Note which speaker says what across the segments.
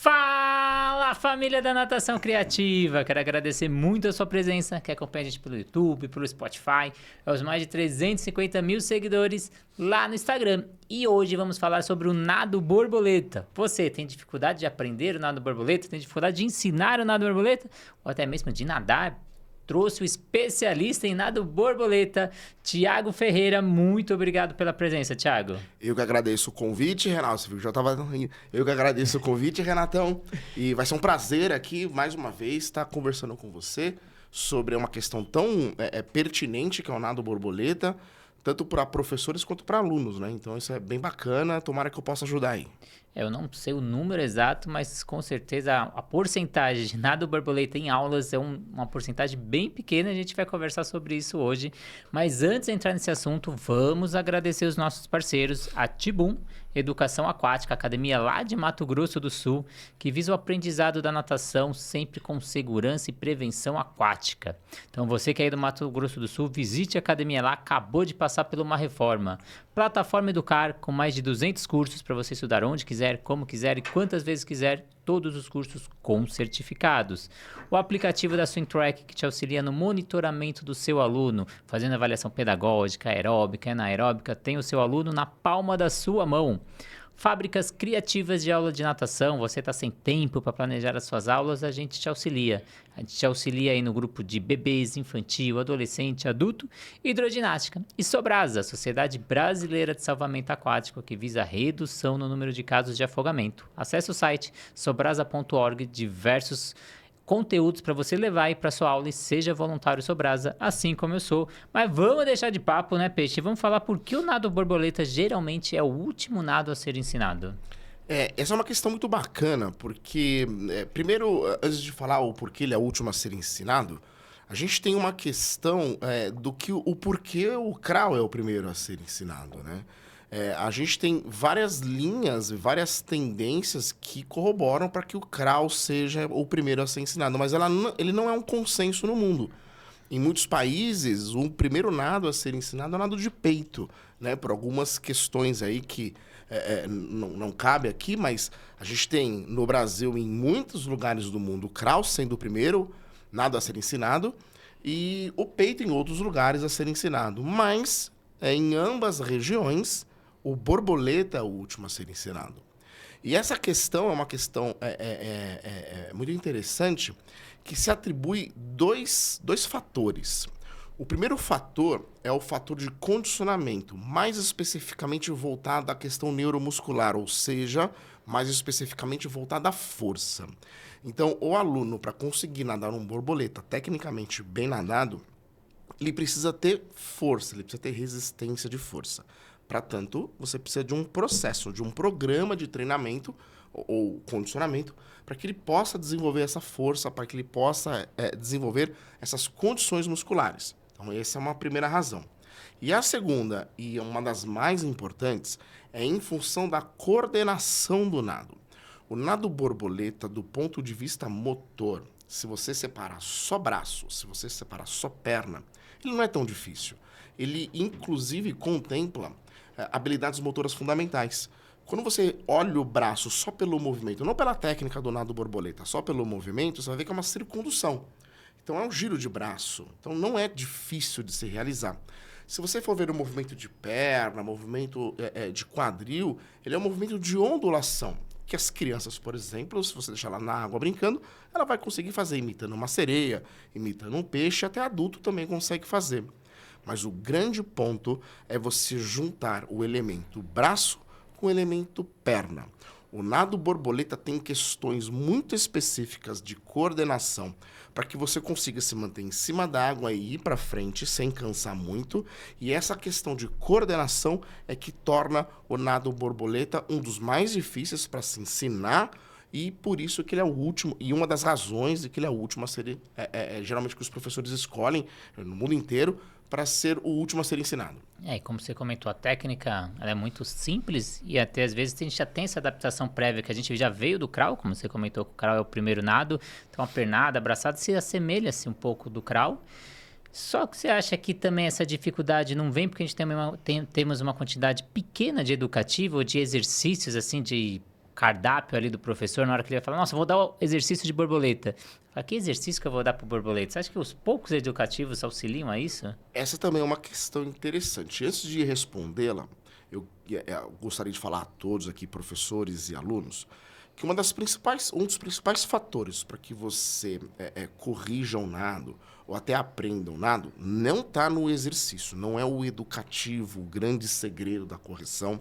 Speaker 1: Fala, família da Natação Criativa! Quero agradecer muito a sua presença, que acompanha a gente pelo YouTube, pelo Spotify, aos mais de 350 mil seguidores lá no Instagram. E hoje vamos falar sobre o nado borboleta. Você tem dificuldade de aprender o nado borboleta? Tem dificuldade de ensinar o nado borboleta? Ou até mesmo de nadar? Trouxe o especialista em nado borboleta, Thiago Ferreira. Muito obrigado pela presença, Thiago.
Speaker 2: Eu que agradeço o convite, Renato. Você viu que já tava rindo. Eu que agradeço o convite, Renatão. E vai ser um prazer aqui, mais uma vez, estar conversando com você sobre uma questão tão pertinente que é o nado borboleta, tanto para professores quanto para alunos, né? Então isso é bem bacana. Tomara que eu possa ajudar aí.
Speaker 1: Eu não sei o número exato, mas com certeza a porcentagem de nado borboleta em aulas é uma porcentagem bem pequena. A gente vai conversar sobre isso hoje. Mas antes de entrar nesse assunto, vamos agradecer os nossos parceiros, a Tibum Educação Aquática, academia lá de Mato Grosso do Sul, que visa o aprendizado da natação sempre com segurança e prevenção aquática. Então você que é aí do Mato Grosso do Sul, visite a academia lá, acabou de passar por uma reforma. Plataforma Educar, com mais de 200 cursos para você estudar onde quiser, como quiser e quantas vezes quiser, todos os cursos com certificados. O aplicativo da SwimTrack, que te auxilia no monitoramento do seu aluno, fazendo avaliação pedagógica, aeróbica, anaeróbica, tem o seu aluno na palma da sua mão. Fábricas criativas de aula de natação, você está sem tempo para planejar as suas aulas, a gente te auxilia. A gente te auxilia aí no grupo de bebês, infantil, adolescente, adulto e hidroginástica. E Sobrasa, Sociedade Brasileira de Salvamento Aquático, que visa a redução no número de casos de afogamento. Acesse o site sobrasa.org, diversos conteúdos para você levar aí para sua aula e seja voluntário Sobrasa, assim como eu sou. Mas vamos deixar de papo, né, Peixe? Vamos falar por que o nado borboleta geralmente é o último nado a ser ensinado.
Speaker 2: Essa é uma questão muito bacana, porque, primeiro, antes de falar o porquê ele é o último a ser ensinado, a gente tem uma questão do que o porquê o crawl é o primeiro a ser ensinado, né? A gente tem várias linhas, várias tendências que corroboram para que o crawl seja o primeiro a ser ensinado, mas ele não é um consenso no mundo. Em muitos países, o primeiro nado a ser ensinado é o nado de peito, né? Por algumas questões aí que não cabe aqui, mas a gente tem no Brasil, em muitos lugares do mundo, o crawl sendo o primeiro nado a ser ensinado e o peito em outros lugares a ser ensinado. Mas, em ambas regiões, o borboleta é o último a ser ensinado. E essa questão é uma questão muito interessante, que se atribui dois fatores. O primeiro fator é o fator de condicionamento, mais especificamente voltado à questão neuromuscular, ou seja, mais especificamente voltado à força. Então, o aluno, para conseguir nadar um borboleta tecnicamente bem nadado, ele precisa ter força, ele precisa ter resistência de força. Para tanto, você precisa de um processo, de um programa de treinamento ou condicionamento para que ele possa desenvolver essa força, para que ele possa desenvolver essas condições musculares. Então, essa é uma primeira razão. E a segunda, e uma das mais importantes, é em função da coordenação do nado. O nado borboleta, do ponto de vista motor, se você separar só braço, se você separar só perna, ele não é tão difícil. Ele, inclusive, contempla habilidades motoras fundamentais. Quando você olha o braço só pelo movimento, não pela técnica do nado borboleta, só pelo movimento, você vai ver que é uma circundução. Então, é um giro de braço. Então, não é difícil de se realizar. Se você for ver o movimento de perna, movimento de quadril, ele é um movimento de ondulação, que as crianças, por exemplo, se você deixar ela na água brincando, ela vai conseguir fazer imitando uma sereia, imitando um peixe, até adulto também consegue fazer. Mas o grande ponto é você juntar o elemento braço com o elemento perna. O nado borboleta tem questões muito específicas de coordenação para que você consiga se manter em cima da água e ir para frente sem cansar muito. E essa questão de coordenação é que torna o nado borboleta um dos mais difíceis para se ensinar e por isso que ele é o último, e uma das razões de que ele é o último a ser, geralmente que os professores escolhem no mundo inteiro, para ser o último a ser ensinado.
Speaker 1: E como você comentou, a técnica ela é muito simples e até às vezes a gente já tem essa adaptação prévia que a gente já veio do crawl, como você comentou, que o crawl é o primeiro nado, então a pernada, a braçada se assemelha-se um pouco do crawl. Só que você acha que também essa dificuldade não vem porque a gente temos uma quantidade pequena de educativo ou de exercícios assim de cardápio ali do professor, na hora que ele vai falar, nossa, vou dar o exercício de borboleta. Fala, que exercício que eu vou dar para borboleta? Você acha que os poucos educativos auxiliam a isso?
Speaker 2: Essa também é uma questão interessante. Antes de respondê-la, eu gostaria de falar a todos aqui, professores e alunos, que um dos principais fatores para que você corrija o nado ou até aprenda o nado não está no exercício, não é o educativo, o grande segredo da correção,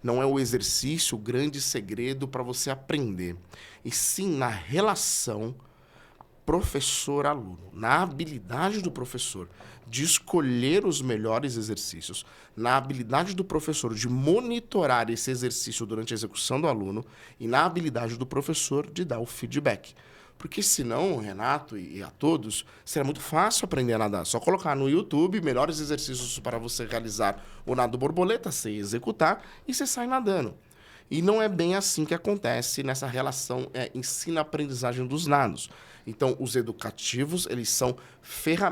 Speaker 2: não é o exercício, o grande segredo para você aprender, e sim na relação professor-aluno, na habilidade do professor de escolher os melhores exercícios, na habilidade do professor de monitorar esse exercício durante a execução do aluno e na habilidade do professor de dar o feedback. Porque senão, Renato e a todos, será muito fácil aprender a nadar. Só colocar no YouTube melhores exercícios para você realizar o nado borboleta, você executar e você sai nadando. E não é bem assim que acontece nessa relação ensino-aprendizagem dos nados. Então, os educativos, eles são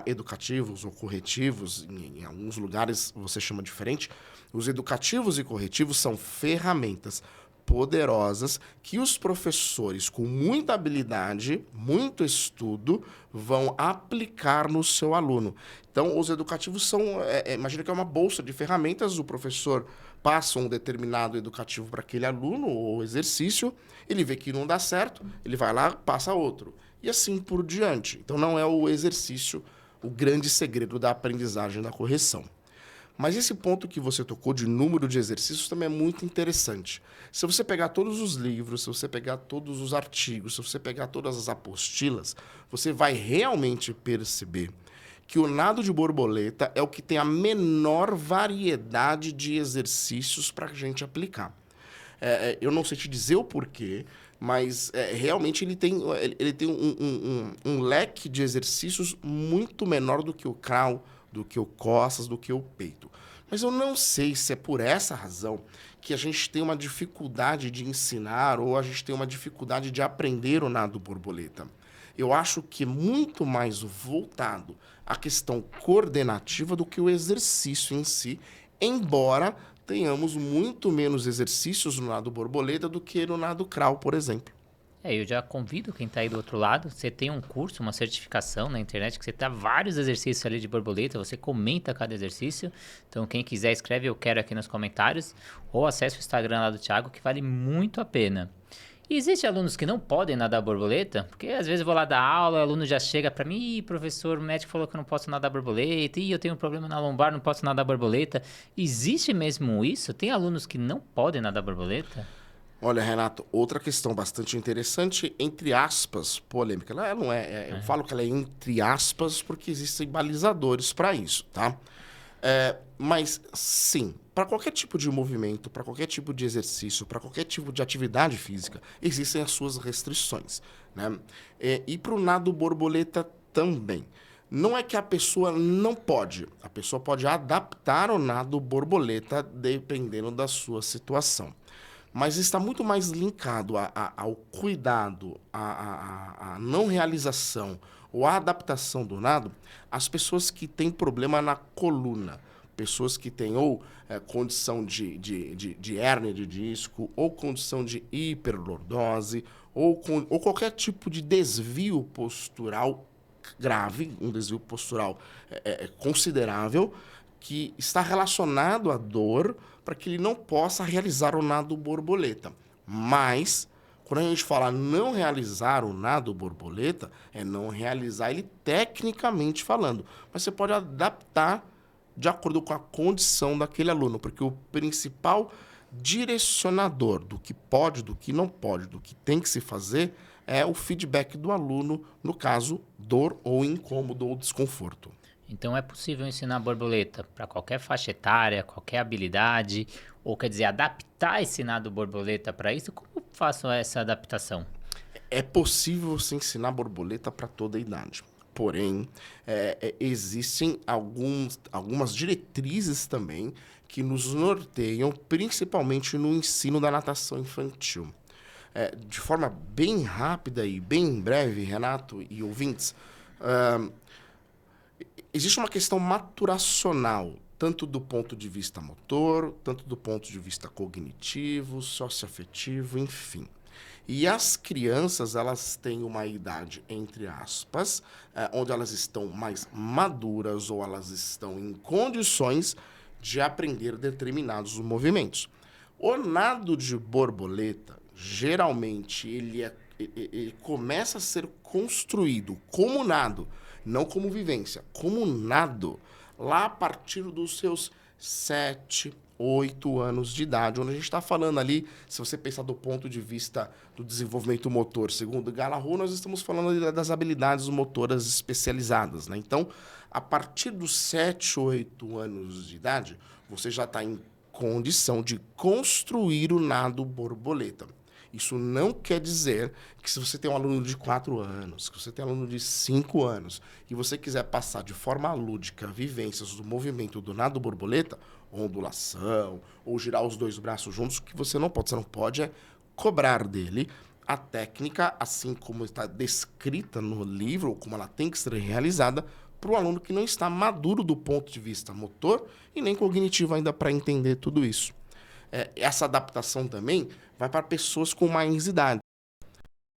Speaker 2: educativos ou corretivos, em alguns lugares você chama diferente. Os educativos e corretivos são ferramentas poderosas que os professores, com muita habilidade, muito estudo, vão aplicar no seu aluno. Então, os educativos são, imagina que é uma bolsa de ferramentas, o professor passa um determinado educativo para aquele aluno ou exercício, ele vê que não dá certo, ele vai lá, passa outro. E assim por diante. Então, não é o exercício o grande segredo da aprendizagem da correção. Mas esse ponto que você tocou de número de exercícios também é muito interessante. Se você pegar todos os livros, se você pegar todos os artigos, se você pegar todas as apostilas, você vai realmente perceber que o nado de borboleta é o que tem a menor variedade de exercícios para a gente aplicar. Eu não sei te dizer o porquê, mas realmente ele tem um leque de exercícios muito menor do que o crawl, do que o costas, do que o peito. Mas eu não sei se é por essa razão que a gente tem uma dificuldade de ensinar ou a gente tem uma dificuldade de aprender o nado borboleta. Eu acho que é muito mais voltado à questão coordenativa do que o exercício em si, embora tenhamos muito menos exercícios no nado borboleta do que no nado crawl, por exemplo.
Speaker 1: Eu já convido quem está aí do outro lado, você tem um curso, uma certificação na internet, que você dá vários exercícios ali de borboleta, você comenta cada exercício. Então, quem quiser, escreve eu quero aqui nos comentários, ou acesse o Instagram lá do Thiago, que vale muito a pena. E existem alunos que não podem nadar borboleta? Porque às vezes eu vou lá dar aula, o aluno já chega para mim, Ih, professor, o médico falou que eu não posso nadar borboleta, e eu tenho um problema na lombar, não posso nadar borboleta. Existe mesmo isso? Tem alunos que não podem nadar borboleta?
Speaker 2: Olha, Renato, outra questão bastante interessante, entre aspas, polêmica. Ela não eu falo que ela é entre aspas porque existem balizadores para isso, tá? Mas, sim, para qualquer tipo de movimento, para qualquer tipo de exercício, para qualquer tipo de atividade física, existem as suas restrições, né? E para o nado borboleta também. Não é que a pessoa não pode, a pessoa pode adaptar o nado borboleta dependendo da sua situação. Mas está muito mais linkado ao cuidado, à não realização ou à adaptação do nado, as pessoas que têm problema na coluna, pessoas que têm ou condição de hérnia de disco, ou condição de hiperlordose, ou qualquer tipo de desvio postural grave, um desvio postural considerável, que está relacionado à dor para que ele não possa realizar o nado borboleta. Mas, quando a gente fala não realizar o nado borboleta, é não realizar ele tecnicamente falando. Mas você pode adaptar de acordo com a condição daquele aluno, porque o principal direcionador do que pode, do que não pode, do que tem que se fazer, é o feedback do aluno, no caso, dor ou incômodo ou desconforto.
Speaker 1: Então é possível ensinar borboleta para qualquer faixa etária, qualquer habilidade, ou quer dizer, adaptar esse nado borboleta para isso? Como eu faço essa adaptação?
Speaker 2: É possível você ensinar borboleta para toda a idade. Porém, existem algumas diretrizes também que nos norteiam, principalmente no ensino da natação infantil. De forma bem rápida e bem breve, Renato e ouvintes, existe uma questão maturacional tanto do ponto de vista motor, tanto do ponto de vista cognitivo, socioafetivo, enfim. E as crianças, elas têm uma idade, entre aspas, onde elas estão mais maduras ou elas estão em condições de aprender determinados movimentos. O nado de borboleta, geralmente, ele começa a ser construído como nado, não como vivência, como nado, lá a partir dos seus 7, 8 anos de idade, onde a gente está falando ali, se você pensar do ponto de vista do desenvolvimento motor, segundo Gallaher, nós estamos falando das habilidades motoras especializadas, né? Então, a partir dos 7, 8 anos de idade, você já está em condição de construir o nado borboleta. Isso não quer dizer que se você tem um aluno de 4 anos, que você tem um aluno de 5 anos, e você quiser passar de forma lúdica vivências do movimento do nado borboleta, ondulação, ou girar os dois braços juntos, o que você não pode é cobrar dele a técnica, assim como está descrita no livro, ou como ela tem que ser realizada, para o aluno que não está maduro do ponto de vista motor e nem cognitivo ainda para entender tudo isso. Essa adaptação também vai para pessoas com mais idade.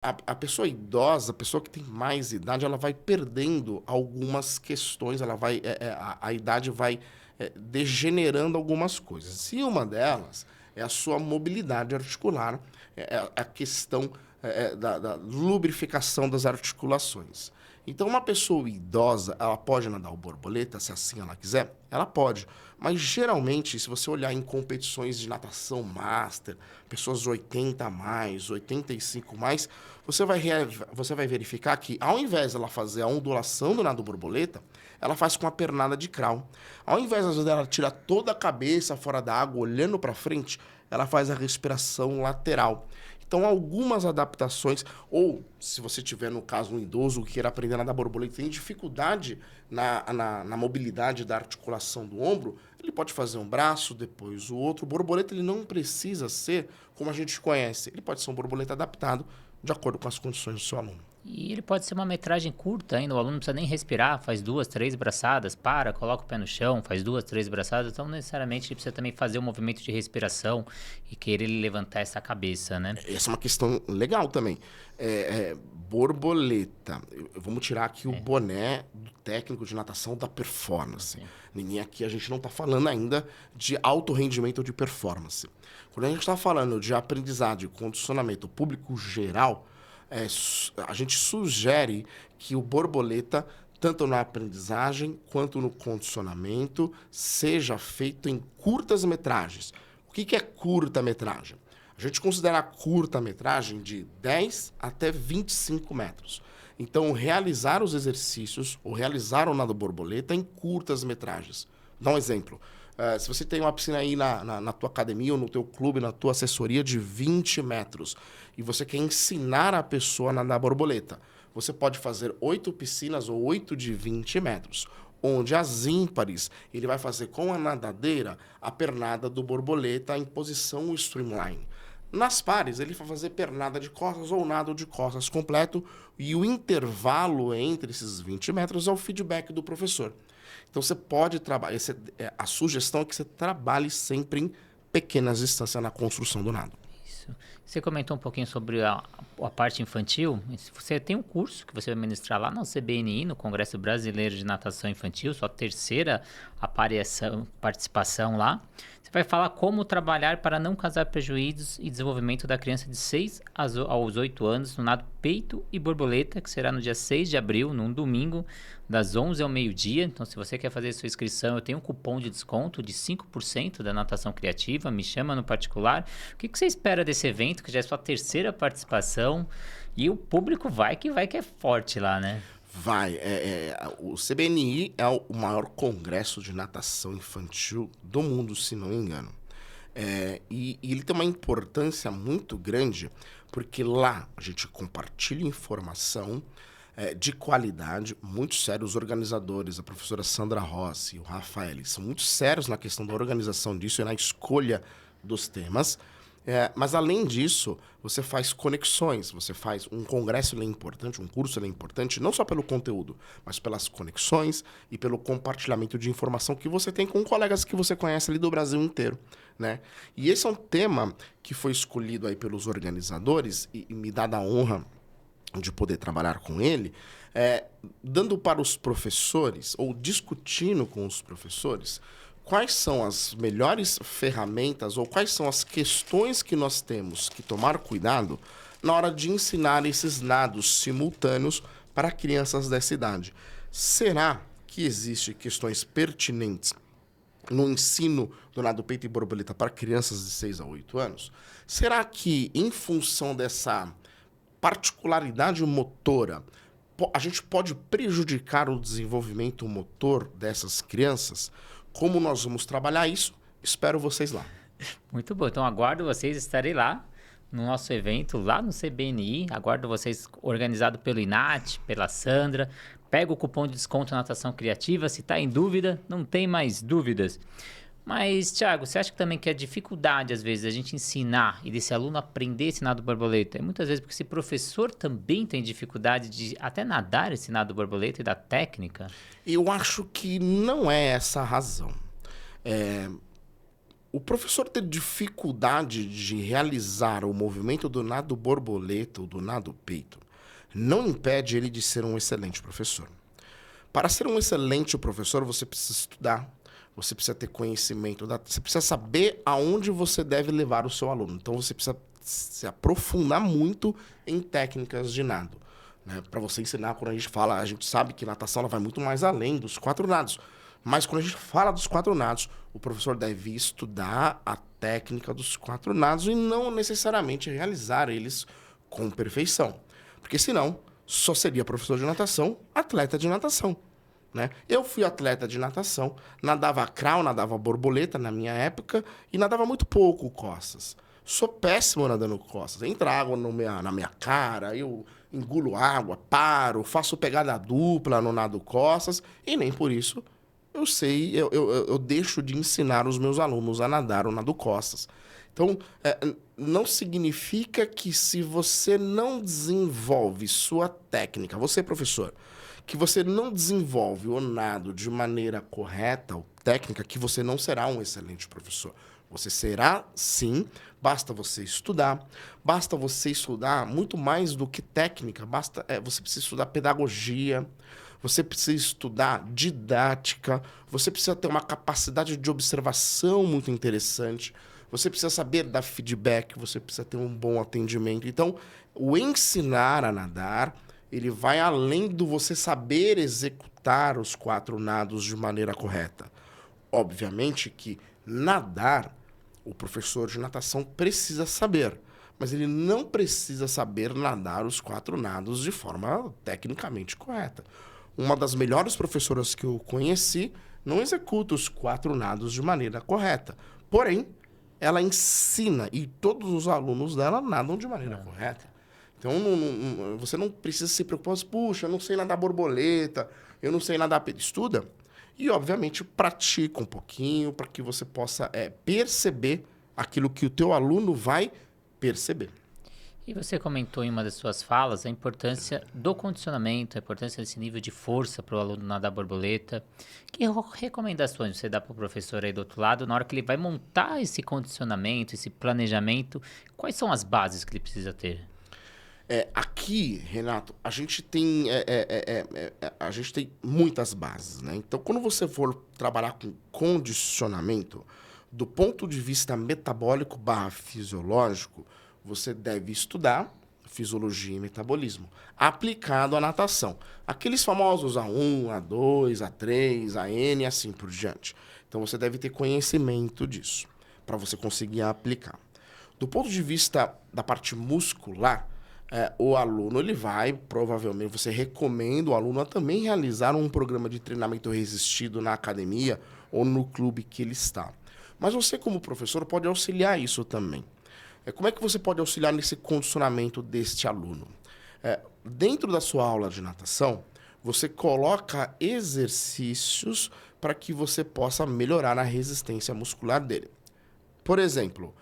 Speaker 2: A pessoa idosa, a pessoa que tem mais idade, ela vai perdendo algumas questões, a idade vai degenerando algumas coisas. E uma delas é a sua mobilidade articular, a questão da lubrificação das articulações. Então, uma pessoa idosa, ela pode nadar o borboleta, se assim ela quiser? Ela pode. Mas, geralmente, se você olhar em competições de natação master, pessoas 80 a mais, 85 mais, você vai verificar que, ao invés dela fazer a ondulação do nado borboleta, ela faz com a pernada de crawl. Ao invés, às vezes, dela tirar toda a cabeça fora da água, olhando para frente, ela faz a respiração lateral. Então, algumas adaptações, ou se você tiver, no caso, um idoso que queira aprender a nadar borboleta, tem dificuldade na mobilidade da articulação do ombro, ele pode fazer um braço, depois o outro. O borboleta ele não precisa ser como a gente conhece, ele pode ser um borboleta adaptado de acordo com as condições do seu aluno.
Speaker 1: E ele pode ser uma metragem curta ainda, o aluno não precisa nem respirar, faz 2, 3 braçadas, coloca o pé no chão, faz 2, 3 braçadas, então necessariamente ele precisa também fazer um movimento de respiração e querer levantar essa cabeça, né?
Speaker 2: Essa é uma questão legal também. Borboleta, vamos tirar aqui o boné do técnico de natação da performance. Ninguém aqui, a gente não está falando ainda de alto rendimento ou de performance. Quando a gente está falando de aprendizado, de condicionamento público geral, a gente sugere que o borboleta, tanto na aprendizagem quanto no condicionamento, seja feito em curtas metragens. O que é curta-metragem? A gente considera a curta-metragem de 10 até 25 metros. Então, realizar os exercícios ou realizar o nado borboleta em curtas metragens. Dá um exemplo. Se você tem uma piscina aí na tua academia ou no teu clube, na tua assessoria de 20 metros e você quer ensinar a pessoa a nadar borboleta, você pode fazer 8 piscinas ou 8 de 20 metros, onde as ímpares ele vai fazer com a nadadeira a pernada do borboleta em posição streamline. Nas pares, ele vai fazer pernada de costas ou nado de costas completo e o intervalo entre esses 20 metros é o feedback do professor. Então, você pode trabalhar, a sugestão é que você trabalhe sempre em pequenas distâncias na construção do nado.
Speaker 1: Isso. Você comentou um pouquinho sobre a parte infantil. Você tem um curso que você vai ministrar lá no CBNI, no Congresso Brasileiro de Natação Infantil, sua terceira participação lá. Você vai falar como trabalhar para não causar prejuízos e desenvolvimento da criança de 6 aos 8 anos no nado peito e borboleta, que será no dia 6 de abril, num domingo, das 11 ao meio-dia. Então, se você quer fazer sua inscrição, eu tenho um cupom de desconto de 5% da natação criativa, me chama no particular. O que você espera desse evento, que já é sua terceira participação, e o público vai que é forte lá, né?
Speaker 2: Vai. O CBNI é o maior congresso de natação infantil do mundo, se não me engano. E ele tem uma importância muito grande, porque lá a gente compartilha informação de qualidade, muito sério. Os organizadores, a professora Sandra Rossi e o Rafael, são muito sérios na questão da organização disso e na escolha dos temas. Mas, além disso, você faz conexões, você faz um congresso, ele é importante, um curso, ele é importante, não só pelo conteúdo, mas pelas conexões e pelo compartilhamento de informação que você tem com colegas que você conhece ali do Brasil inteiro, né? E esse é um tema que foi escolhido aí pelos organizadores e me dá a honra de poder trabalhar com ele, dando para os professores, ou discutindo com os professores, quais são as melhores ferramentas ou quais são as questões que nós temos que tomar cuidado na hora de ensinar esses nados simultâneos para crianças dessa idade. Será que existem questões pertinentes no ensino do nado peito e borboleta para crianças de 6 a 8 anos? Será que, em função dessa particularidade motora, a gente pode prejudicar o desenvolvimento motor dessas crianças? Como nós vamos trabalhar isso? Espero vocês lá.
Speaker 1: Muito bom. Então, aguardo vocês. Estarei lá no nosso evento, lá no CBNI. Aguardo vocês, organizado pelo INAT, pela Sandra. Pega o cupom de desconto Natação Criativa. Se está em dúvida, não tem mais dúvidas. Mas, Thiago, você acha que também que a dificuldade, às vezes, a gente ensinar e desse aluno aprender esse nado borboleta é muitas vezes porque esse professor também tem dificuldade de até nadar esse nado borboleta e da técnica?
Speaker 2: Eu acho que não é essa a razão. O professor ter dificuldade de realizar o movimento do nado borboleta ou do nado peito não impede ele de ser um excelente professor. Para ser um excelente professor, você precisa estudar, você precisa ter conhecimento, você precisa saber aonde você deve levar o seu aluno. Então, você precisa se aprofundar muito em técnicas de nado, né? Para você ensinar, quando a gente fala, a gente sabe que natação ela vai muito mais além dos 4 nados. Mas quando a gente fala dos 4 nados, o professor deve estudar a técnica dos 4 nados e não necessariamente realizar eles com perfeição. Porque senão, só seria professor de natação, atleta de natação, né? Eu fui atleta de natação, nadava crawl, nadava borboleta na minha época e nadava muito pouco costas. Sou péssimo nadando costas. Entra água na minha cara, eu engulo água, paro, faço pegada dupla no nado costas e nem por isso eu deixo de ensinar os meus alunos a nadar o nado costas. Então, não significa que se você não desenvolve sua técnica, você, professor, que você não desenvolve o nado de maneira correta ou técnica, que você não será um excelente professor. Você será, sim, basta você estudar muito mais do que técnica, você precisa estudar pedagogia, você precisa estudar didática, você precisa ter uma capacidade de observação muito interessante, você precisa saber dar feedback, você precisa ter um bom atendimento. Então, o ensinar a nadar, ele vai além do você saber executar os 4 nados de maneira correta. Obviamente que nadar, o professor de natação precisa saber, mas ele não precisa saber nadar os 4 nados de forma tecnicamente correta. Uma das melhores professoras que eu conheci não executa os 4 nados de maneira correta. Porém, ela ensina e todos os alunos dela nadam de maneira correta. Então, você não precisa se preocupar, puxa, eu não sei nadar borboleta, eu não sei nadar peito. Estuda e, obviamente, pratica um pouquinho para que você possa perceber aquilo que o teu aluno vai perceber.
Speaker 1: E você comentou em uma das suas falas a importância do condicionamento, a importância desse nível de força para o aluno nadar borboleta. Que recomendações você dá para o professor aí do outro lado na hora que ele vai montar esse condicionamento, esse planejamento? Quais são as bases que ele precisa ter?
Speaker 2: Aqui, Renato, a gente tem muitas bases, né? Então, quando você for trabalhar com condicionamento, do ponto de vista metabólico / fisiológico, você deve estudar fisiologia e metabolismo, aplicado à natação. Aqueles famosos A1, A2, A3, AN e assim por diante. Então, você deve ter conhecimento disso, para você conseguir aplicar. Do ponto de vista da parte muscular, o aluno, ele vai, provavelmente, você recomenda o aluno a também realizar um programa de treinamento resistido na academia ou no clube que ele está. Mas você, como professor, pode auxiliar isso também. Como é que você pode auxiliar nesse condicionamento deste aluno? Dentro da sua aula de natação, você coloca exercícios para que você possa melhorar a resistência muscular dele. Por exemplo,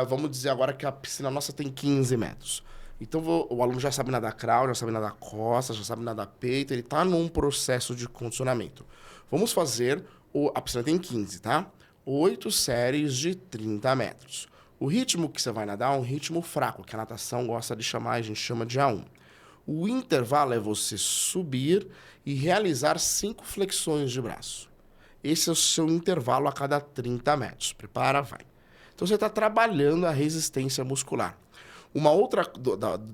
Speaker 2: Vamos dizer agora que a piscina nossa tem 15 metros. Então, o aluno já sabe nadar crawl, já sabe nadar costas, já sabe nadar peito, ele está num processo de condicionamento. Vamos fazer, a piscina tem 15, tá? 8 séries de 30 metros. O ritmo que você vai nadar é um ritmo fraco, que a natação gosta de chamar, a gente chama de A1. O intervalo é você subir e realizar 5 flexões de braço. Esse é o seu intervalo a cada 30 metros. Prepara, vai. Então, você está trabalhando a resistência muscular. Uma outra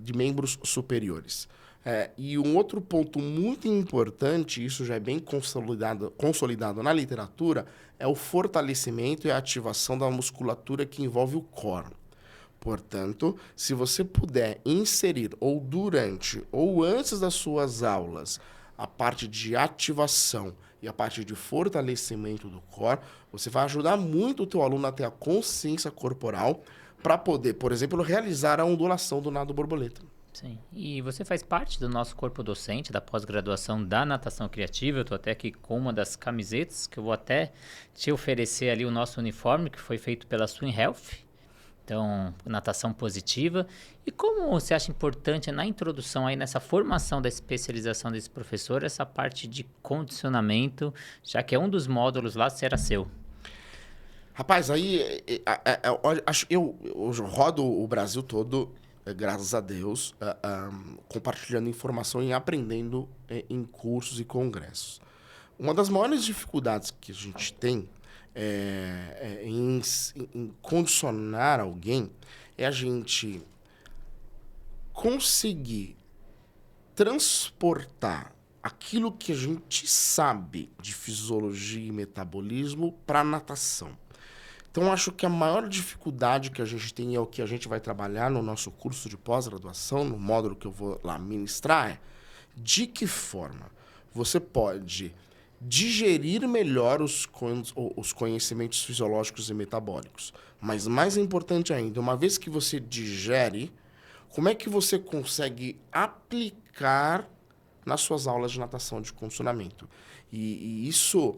Speaker 2: de membros superiores. E um outro ponto muito importante, isso já é bem consolidado na literatura, é o fortalecimento e a ativação da musculatura que envolve o core. Portanto, se você puder inserir ou durante ou antes das suas aulas a parte de ativação e a parte de fortalecimento do core, você vai ajudar muito o teu aluno a ter a consciência corporal para poder, por exemplo, realizar a ondulação do nado borboleta.
Speaker 1: Sim. E você faz parte do nosso corpo docente da pós-graduação da natação criativa. Eu estou até aqui com uma das camisetas, que eu vou até te oferecer ali o nosso uniforme, que foi feito pela Swim Health. Então, natação positiva. E como você acha importante na introdução aí, nessa formação da especialização desse professor, essa parte de condicionamento, já que é um dos módulos lá, será seu?
Speaker 2: Rapaz, aí eu rodo o Brasil todo, graças a Deus, compartilhando informação e aprendendo em cursos e congressos. Uma das maiores dificuldades que a gente tem em condicionar alguém é a gente conseguir transportar aquilo que a gente sabe de fisiologia e metabolismo para a natação. Então, acho que a maior dificuldade que a gente tem é o que a gente vai trabalhar no nosso curso de pós-graduação, no módulo que eu vou lá ministrar, é de que forma você pode digerir melhor os conhecimentos fisiológicos e metabólicos. Mas mais importante ainda, uma vez que você digere, como é que você consegue aplicar nas suas aulas de natação de condicionamento? E isso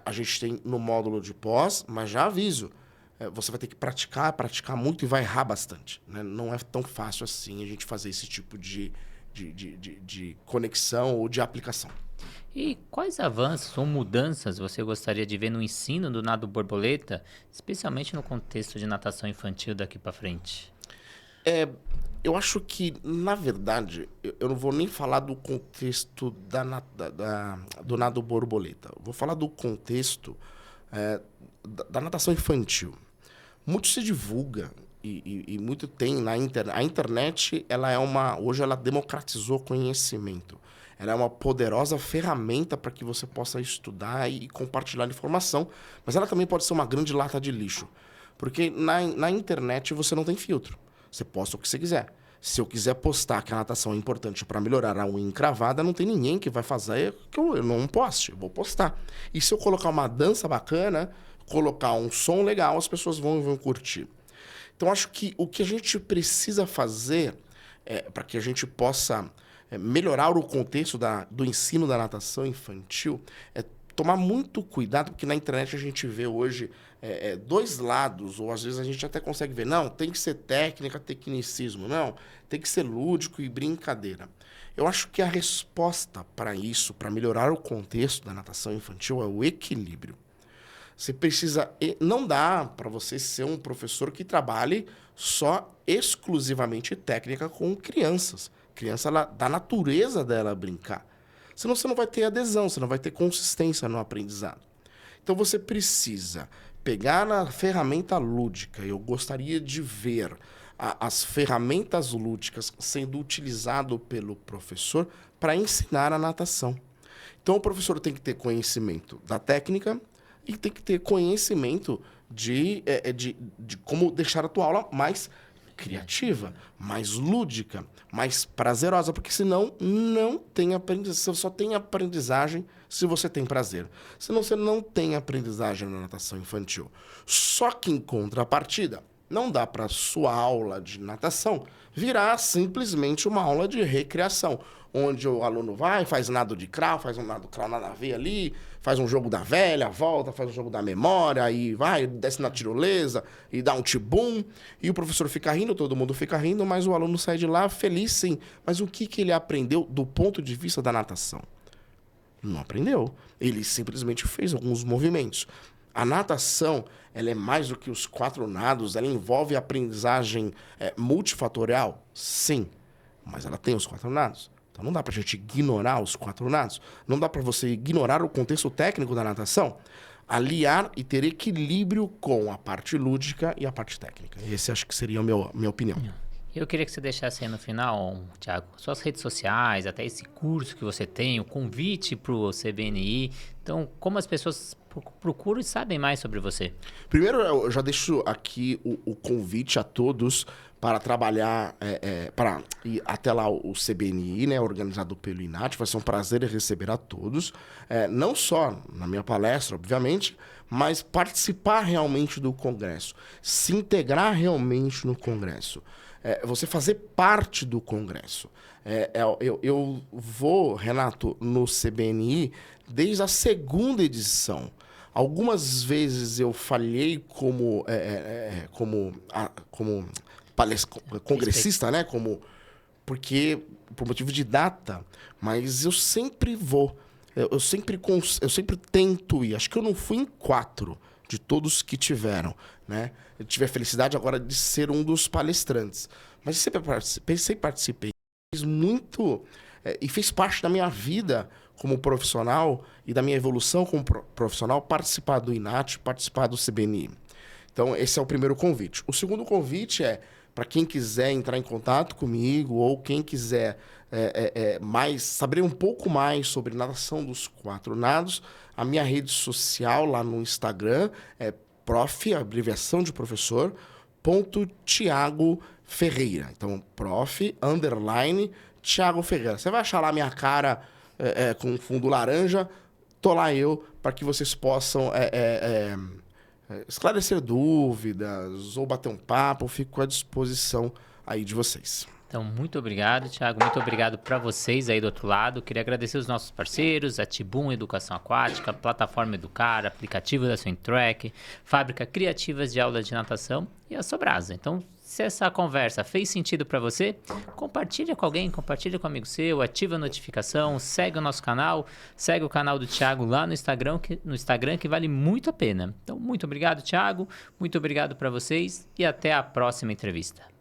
Speaker 2: a gente tem no módulo de pós, mas já aviso, você vai ter que praticar muito e vai errar bastante. Né? Não é tão fácil assim a gente fazer esse tipo de conexão ou de aplicação.
Speaker 1: E quais avanços ou mudanças você gostaria de ver no ensino do nado borboleta, especialmente no contexto de natação infantil daqui para frente?
Speaker 2: Eu acho que, na verdade, eu não vou nem falar do contexto do nado borboleta. Eu vou falar do contexto da natação infantil. Muito se divulga e muito tem na internet. A internet, hoje ela democratizou conhecimento. Ela é uma poderosa ferramenta para que você possa estudar e compartilhar informação, mas ela também pode ser uma grande lata de lixo. Porque na internet você não tem filtro. Você posta o que você quiser. Se eu quiser postar que a natação é importante para melhorar a unha encravada, não tem ninguém que vai fazer que eu não poste. Eu vou postar. E se eu colocar uma dança bacana, colocar um som legal, as pessoas vão curtir. Então, acho que o que a gente precisa fazer para que a gente possa melhorar o contexto do ensino da natação infantil é tomar muito cuidado, porque na internet a gente vê hoje dois lados, ou às vezes a gente até consegue ver, não, tem que ser técnica, tecnicismo, não, tem que ser lúdico e brincadeira. Eu acho que a resposta para isso, para melhorar o contexto da natação infantil, é o equilíbrio. Você precisa... Não dá para você ser um professor que trabalhe só exclusivamente técnica com crianças. Criança, da natureza dela brincar. Senão você não vai ter adesão, você não vai ter consistência no aprendizado. Então você precisa pegar na ferramenta lúdica. Eu gostaria de ver as ferramentas lúdicas sendo utilizado pelo professor para ensinar a natação. Então o professor tem que ter conhecimento da técnica e tem que ter conhecimento de como deixar a tua aula mais criativa, mais lúdica, mais prazerosa, porque senão não tem aprendizagem. Você só tem aprendizagem se você tem prazer. Senão você não tem aprendizagem na natação infantil. Só que em contrapartida, Não dá para sua aula de natação virar simplesmente uma aula de recreação, onde o aluno vai, faz nado de crawl, faz um nado crawl nada a ver ali, faz um jogo da velha, volta, faz um jogo da memória, aí vai, desce na tirolesa e dá um tibum, e o professor fica rindo, todo mundo fica rindo, mas o aluno sai de lá feliz sim. Mas o que ele aprendeu do ponto de vista da natação? Não aprendeu. Ele simplesmente fez alguns movimentos. A natação, ela é mais do que os 4 nados, ela envolve aprendizagem multifatorial? Sim, mas ela tem os 4 nados. Então não dá pra gente ignorar os 4 nados. Não dá pra você ignorar o contexto técnico da natação. Aliar e ter equilíbrio com a parte lúdica e a parte técnica. Esse acho que seria a minha opinião.
Speaker 1: Eu queria que você deixasse aí no final, Thiago, suas redes sociais, até esse curso que você tem, o convite para o CBNI. Então, como as pessoas procuram e sabem mais sobre você?
Speaker 2: Primeiro, eu já deixo aqui o convite a todos para trabalhar, para ir até lá o CBNI, né, organizado pelo INAT. Vai ser um prazer receber a todos. Não só na minha palestra, obviamente, mas participar realmente do congresso. Se integrar realmente no congresso. Você fazer parte do congresso. Eu vou, Renato, no CBNI desde a 2ª edição. Algumas vezes eu falhei como congressista, né? Porque por motivo de data, mas eu sempre vou. Eu sempre tento ir. Acho que eu não fui em 4 de todos que tiveram, né? Eu tive a felicidade agora de ser um dos palestrantes. Mas eu sempre participei. Fiz muito e fez parte da minha vida como profissional e da minha evolução como profissional participar do INAT, participar do CBNI. Então, esse é o primeiro convite. O segundo convite é para quem quiser entrar em contato comigo ou quem quiser saber um pouco mais sobre natação dos 4 nados, a minha rede social lá no Instagram é prof, abreviação de professor, .Thiago Ferreira. Então, Thiago Ferreira. Você vai achar lá minha cara com fundo laranja, tô lá eu, para que vocês possam esclarecer dúvidas ou bater um papo. Eu fico à disposição aí de vocês.
Speaker 1: Então, muito obrigado, Thiago. Muito obrigado para vocês aí do outro lado. Queria agradecer os nossos parceiros, a Tibum Educação Aquática, Plataforma Educar, aplicativo da Swimtrack, Fábrica Criativas de Aulas de Natação e a Sobrasa. Então, se essa conversa fez sentido para você, compartilha com alguém, compartilha com um amigo seu, ativa a notificação, segue o nosso canal, segue o canal do Thiago lá no Instagram, que vale muito a pena. Então, muito obrigado, Thiago. Muito obrigado para vocês e até a próxima entrevista.